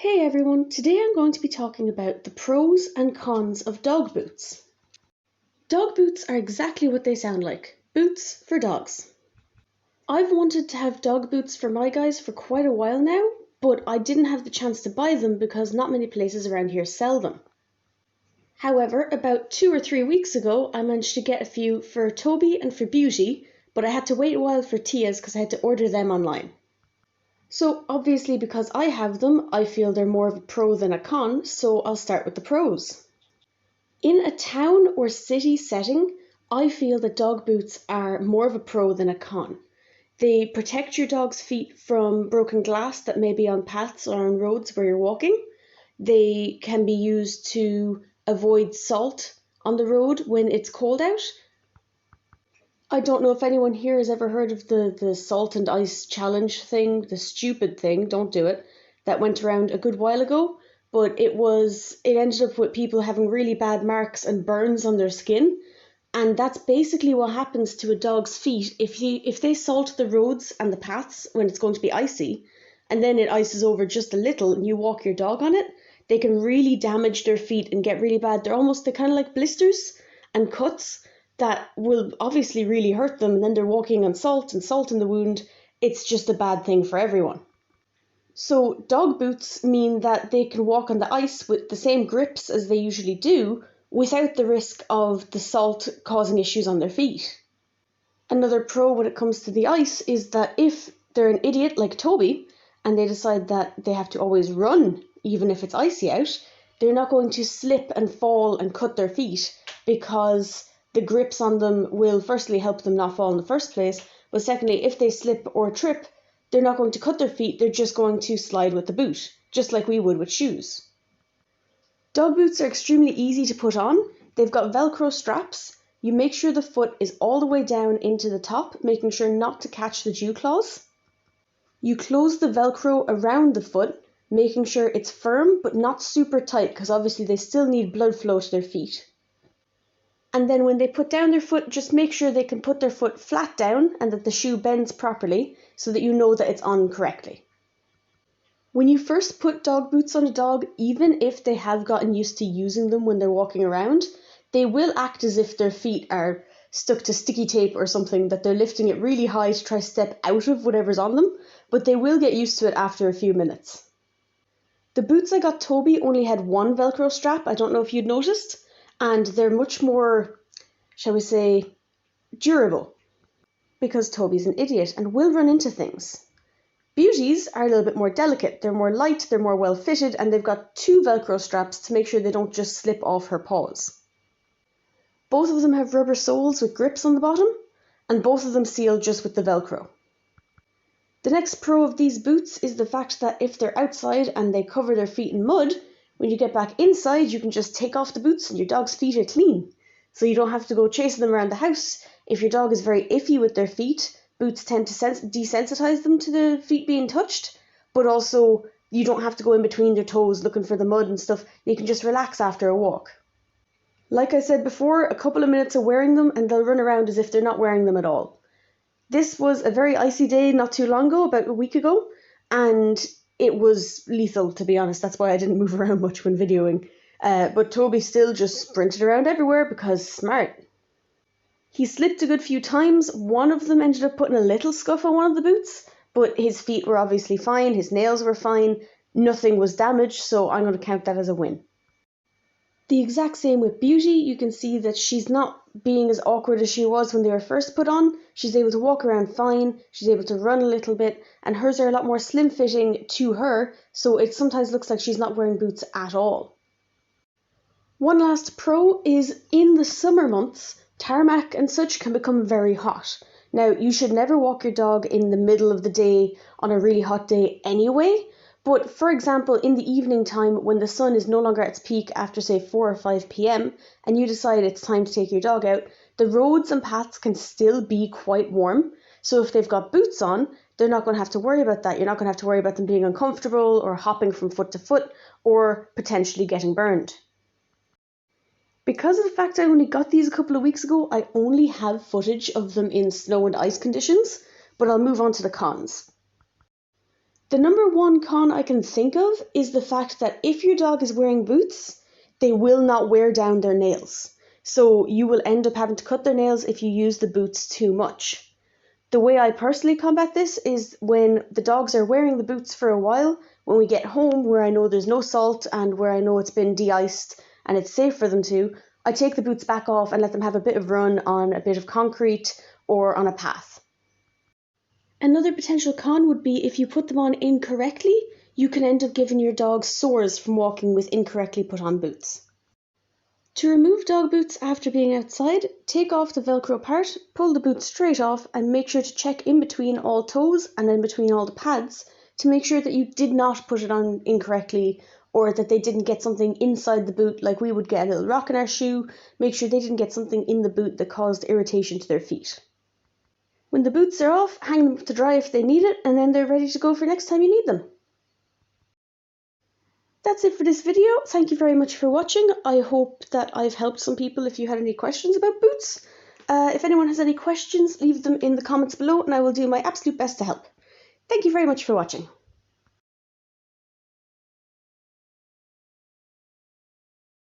Hey everyone, today I'm going to be talking about the pros and cons of dog boots. Dog boots are exactly what they sound like, boots for dogs. I've wanted to have dog boots for my guys for quite a while now, but I didn't have the chance to buy them because not many places around here sell them. However, about 2 or 3 weeks ago, I managed to get a few for Toby and for Beauty, but I had to wait a while for Tia's because I had to order them online. So obviously because I have them, I feel they're more of a pro than a con, so I'll start with the pros. In a town or city setting, I feel that dog boots are more of a pro than a con. They protect your dog's feet from broken glass that may be on paths or on roads where you're walking. They can be used to avoid salt on the road when it's cold out. I don't know if anyone here has ever heard of the salt and ice challenge thing, the stupid thing, don't do it, that went around a good while ago, but it ended up with people having really bad marks and burns on their skin, and that's basically what happens to a dog's feet if they salt the roads and the paths when it's going to be icy, and then it ices over just a little and you walk your dog on it, they can really damage their feet and get really bad. They're kind of like blisters and cuts that will obviously really hurt them, and then they're walking on salt and salt in the wound. It's just a bad thing for everyone. So dog boots mean that they can walk on the ice with the same grips as they usually do without the risk of the salt causing issues on their feet. Another pro when it comes to the ice is that if they're an idiot like Toby and they decide that they have to always run even if it's icy out, they're not going to slip and fall and cut their feet, because the grips on them will firstly help them not fall in the first place, but secondly, if they slip or trip, they're not going to cut their feet, they're just going to slide with the boot, just like we would with shoes. Dog boots are extremely easy to put on. They've got Velcro straps. You make sure the foot is all the way down into the top, making sure not to catch the dew claws. You close the Velcro around the foot, making sure it's firm but not super tight, because obviously they still need blood flow to their feet. And then when they put down their foot, just make sure they can put their foot flat down and that the shoe bends properly so that you know that it's on correctly. When you first put dog boots on a dog, even if they have gotten used to using them when they're walking around, they will act as if their feet are stuck to sticky tape or something, that they're lifting it really high to try to step out of whatever's on them, but they will get used to it after a few minutes. The boots I got Toby only had one Velcro strap, I don't know if you'd noticed, and they're much more, shall we say, durable, because Toby's an idiot and will run into things. Beauties are a little bit more delicate. They're more light, they're more well fitted, and they've got two Velcro straps to make sure they don't just slip off her paws. Both of them have rubber soles with grips on the bottom, and both of them seal just with the Velcro. The next pro of these boots is the fact that if they're outside and they cover their feet in mud, when you get back inside, you can just take off the boots and your dog's feet are clean. So you don't have to go chasing them around the house. If your dog is very iffy with their feet, boots tend to desensitize them to the feet being touched, but also you don't have to go in between their toes looking for the mud and stuff. You can just relax after a walk. Like I said before, a couple of minutes of wearing them and they'll run around as if they're not wearing them at all. This was a very icy day not too long ago, about a week ago, and it was lethal, to be honest. That's why I didn't move around much when videoing. But Toby still just sprinted around everywhere because smart. He slipped a good few times. One of them ended up putting a little scuff on one of the boots, but his feet were obviously fine, his nails were fine, nothing was damaged, so I'm going to count that as a win. The exact same with Beauty. You can see that she's not being as awkward as she was when they were first put on. She's able to walk around fine, she's able to run a little bit, and hers are a lot more slim fitting to her, so it sometimes looks like she's not wearing boots at all. One last pro is in the summer months, tarmac and such can become very hot. Now, you should never walk your dog in the middle of the day on a really hot day anyway, but for example, in the evening time when the sun is no longer at its peak after say 4 or 5 p.m. and you decide it's time to take your dog out, the roads and paths can still be quite warm. So if they've got boots on, they're not going to have to worry about that. You're not going to have to worry about them being uncomfortable or hopping from foot to foot or potentially getting burned. Because of the fact I only got these a couple of weeks ago, I only have footage of them in snow and ice conditions, but I'll move on to the cons. The number one con I can think of is the fact that if your dog is wearing boots, they will not wear down their nails. So you will end up having to cut their nails if you use the boots too much. The way I personally combat this is when the dogs are wearing the boots for a while, when we get home where I know there's no salt and where I know it's been de-iced and it's safe for them to, I take the boots back off and let them have a bit of run on a bit of concrete or on a path. Another potential con would be if you put them on incorrectly, you can end up giving your dog sores from walking with incorrectly put on boots. To remove dog boots after being outside, take off the Velcro part, pull the boot straight off, and make sure to check in between all toes and in between all the pads to make sure that you did not put it on incorrectly or that they didn't get something inside the boot like we would get a little rock in our shoe. Make sure they didn't get something in the boot that caused irritation to their feet. When the boots are off, hang them to dry if they need it, and then they're ready to go for next time you need them. That's it for this video. Thank you very much for watching. I hope that I've helped some people if you had any questions about boots. If anyone has any questions, leave them in the comments below and I will do my absolute best to help. Thank you very much for watching.